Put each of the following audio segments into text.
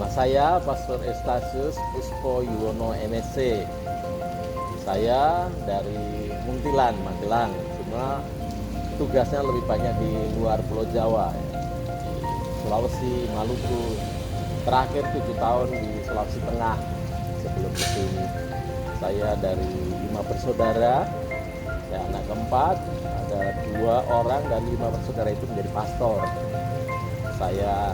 Nama saya Pastor Estasius Puspo Yuwono MSc. Saya dari Muntilan, Magelang. Cuma tugasnya lebih banyak di luar Pulau Jawa, Sulawesi, Maluku. Terakhir 7 tahun di Sulawesi Tengah sebelum kesini. Saya dari 5 bersaudara, saya anak keempat, ada 2 orang dan 5 bersaudara itu menjadi pastor. Saya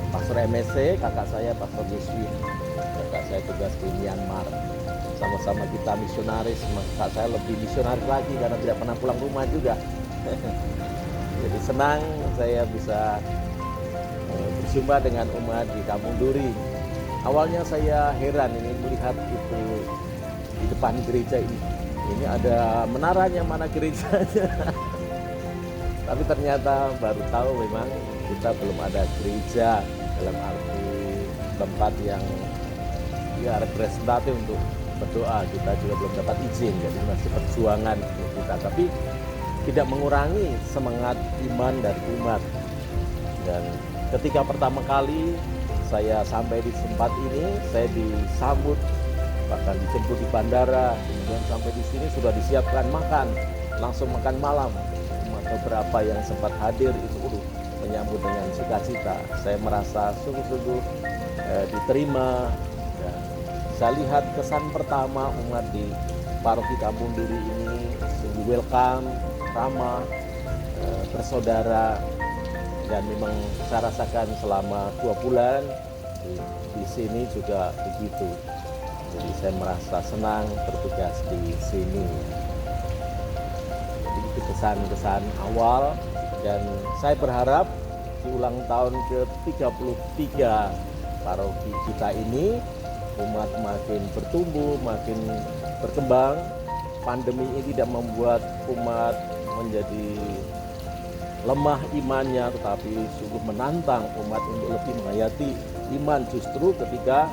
pastor MSc, kakak saya pastor Yuswin. Kakak saya tugas di Myanmar. Sama-sama kita misionaris, kakak saya lebih misionaris lagi karena tidak pernah pulang rumah juga. Jadi senang saya bisa berjumpa dengan umat di Kampung Duri. Awalnya saya heran ini melihat itu di depan gereja ini. Ini ada menaranya, mana gerejanya? Tapi ternyata baru tahu memang kita belum ada gereja dalam arti tempat yang representatif untuk berdoa. Kita juga belum dapat izin, jadi masih perjuangan kita. Tapi tidak mengurangi semangat iman dari umat. Dan ketika pertama kali saya sampai di tempat ini, saya disambut, bahkan dijemput di bandara, kemudian sampai di sini sudah disiapkan makan, langsung makan malam. Beberapa yang sempat hadir itu menyambut dengan sukacita. Saya merasa sungguh-sungguh diterima. Dan saya lihat kesan pertama umat di paroki Kampung Duri ini sungguh welcome, ramah, bersaudara, dan memang saya rasakan selama 2 bulan di sini juga begitu. Jadi saya merasa senang bertugas di sini. Kesan-kesan awal, dan saya berharap di ulang tahun ke-33 paroki kita ini umat makin bertumbuh, makin berkembang. Pandemi ini tidak membuat umat menjadi lemah imannya, tetapi sungguh menantang umat untuk lebih menghayati iman justru ketika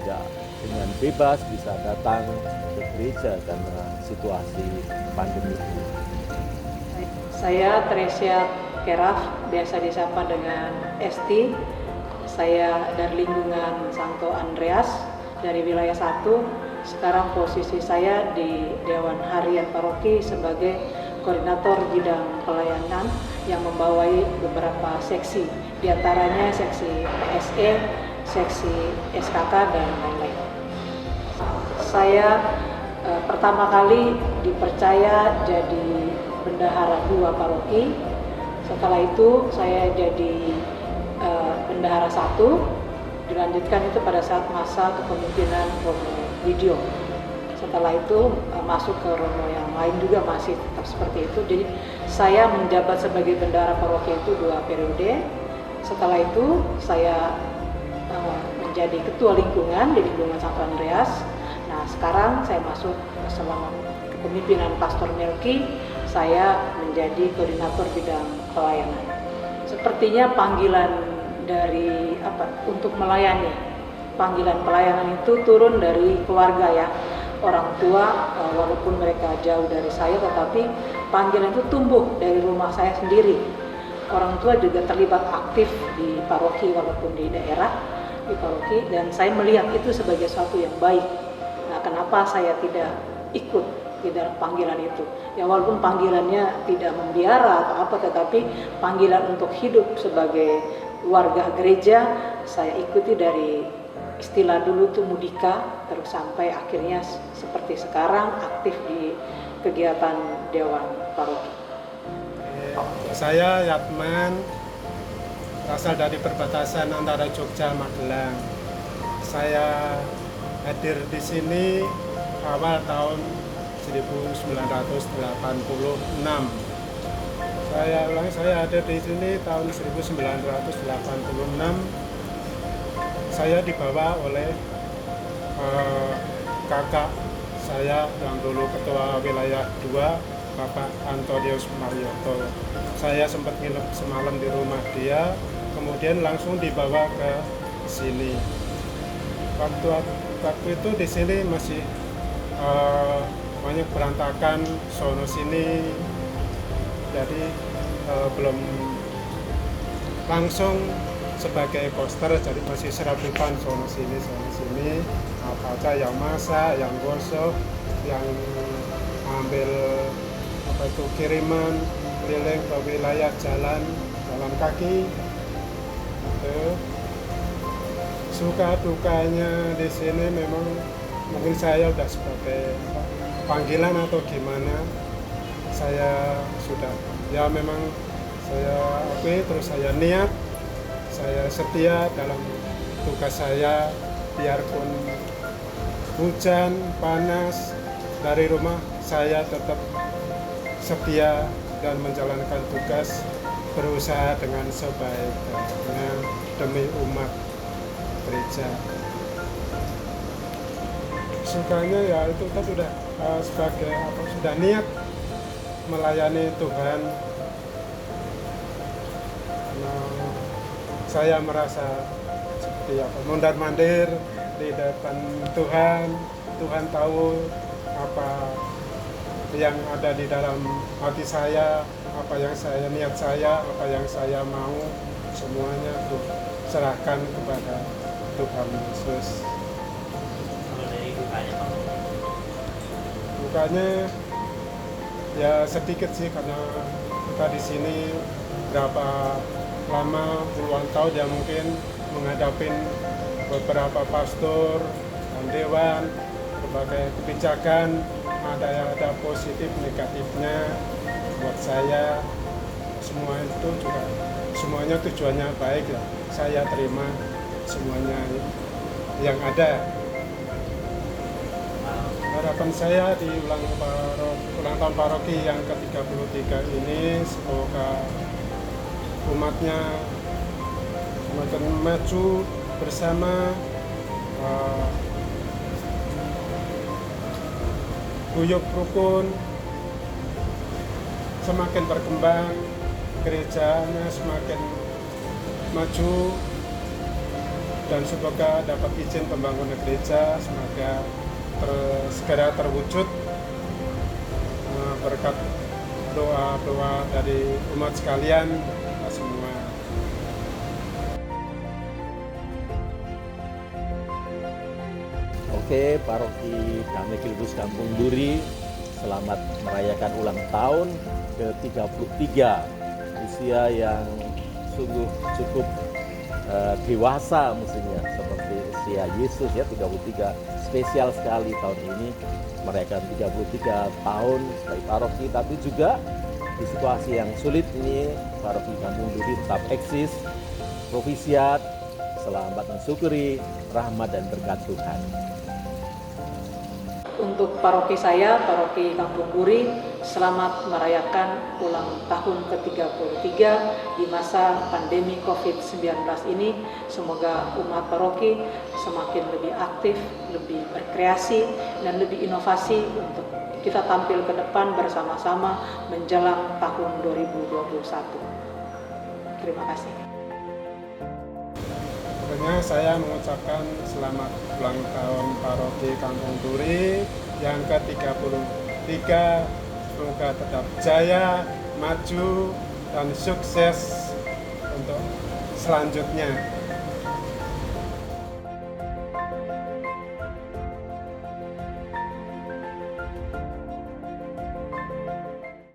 tidak dengan bebas bisa datang ke gereja karena situasi pandemi ini. Saya Tresia Keraf, biasa disapa dengan Esti. Saya dari lingkungan Santo Andreas, dari wilayah 1. Sekarang posisi saya di Dewan Harian Paroki sebagai koordinator bidang pelayanan yang membawai beberapa seksi, diantaranya seksi PSE, seksi SKK, dan lain-lain. Saya pertama kali dipercaya jadi bendahara 2 paroki. Setelah itu saya jadi bendahara 1. Dilanjutkan itu pada saat masa kepemimpinan Romo Widyo. Setelah itu masuk ke Romo yang lain juga masih tetap seperti itu. Jadi saya menjabat sebagai bendahara paroki itu 2 periode. Setelah itu saya menjadi ketua lingkungan di lingkungan Santo Andreas. Nah, sekarang saya masuk selama kepemimpinan Pastor Melki, saya menjadi koordinator bidang pelayanan. Sepertinya panggilan dari untuk melayani. Panggilan pelayanan itu turun dari keluarga ya. Orang tua walaupun mereka jauh dari saya, tetapi panggilan itu tumbuh dari rumah saya sendiri. Orang tua juga terlibat aktif di paroki walaupun di daerah, di paroki, dan saya melihat itu sebagai sesuatu yang baik. Nah, kenapa saya tidak ikut di dalam panggilan itu? Ya walaupun panggilannya tidak membiara atau apa, tetapi panggilan untuk hidup sebagai warga gereja saya ikuti dari istilah dulu tuh mudika, terus sampai akhirnya seperti sekarang aktif di kegiatan Dewan Paroki. Saya Yatman, berasal dari perbatasan antara Jogja Magelang. Saya hadir di sini awal tahun 1986. Saya ada di sini tahun 1986. Saya dibawa oleh kakak saya yang dulu ketua wilayah 2, Bapak Antonius Marioto. Saya sempat nginep semalam di rumah dia, kemudian langsung dibawa ke sini. Waktu itu di sini masih banyak berantakan sono sini, jadi belum langsung sebagai poster, jadi masih serabutan sono sini apa aja yang masak, yang gosok, yang ambil apa itu kiriman keliling ke wilayah jalan kaki itu. Suka dukanya di sini memang mungkin saya udah sebagai panggilan atau gimana, saya sudah ya memang saya akui, terus saya niat, saya setia dalam tugas saya, biarpun hujan, panas, dari rumah saya tetap setia dan menjalankan tugas, berusaha dengan sebaik-baiknya demi umat gereja. Sukanya ya itu kan sudah sebagai apa, sudah niat melayani Tuhan. Nah, saya merasa seperti apa, mondar-mandir di depan Tuhan. Tuhan tahu apa yang ada di dalam hati saya, apa yang saya niat saya, apa yang saya mau, semuanya tuh serahkan kepada Tuhan Yesus. Kalau dari dukanya Pak? Dukanya ya sedikit sih, karena kita di sini berapa lama, puluhan tahun ya mungkin menghadapi beberapa pastor dan dewan, berbagai kebijakan, ada positif negatifnya buat saya. Semua itu juga semuanya tujuannya baik ya, saya terima semuanya yang ada. Harapan saya di ulang tahun paroki yang ke-33 ini, semoga umatnya semakin maju bersama, guyup rukun, semakin berkembang, gerejanya semakin maju, dan semoga dapat izin pembangunan gereja, semoga segera terwujud berkat doa-doa dari umat sekalian, kita semua. Oke, Paroki Damai Kudus Kampung Duri, selamat merayakan ulang tahun ke-33, usia yang sungguh cukup dewasa mestinya, seperti usia Yesus ya, 33. Spesial sekali tahun ini merayakan 33 tahun sebagai paroki, tapi juga di situasi yang sulit ini Paroki Kampung Duri tetap eksis, profisiat, selamat mensyukuri rahmat dan berkat Tuhan. Untuk paroki saya, Paroki Kampung Duri, selamat merayakan ulang tahun ke-33 di masa pandemi COVID-19 ini. Semoga umat paroki semakin lebih aktif, lebih berkreasi, dan lebih inovasi untuk kita tampil ke depan bersama-sama menjelang tahun 2021. Terima kasih. Pokoknya saya mengucapkan selamat ulang tahun Paroki Kampung Duri yang ke-33. Semoga tetap jaya, maju, dan sukses untuk selanjutnya.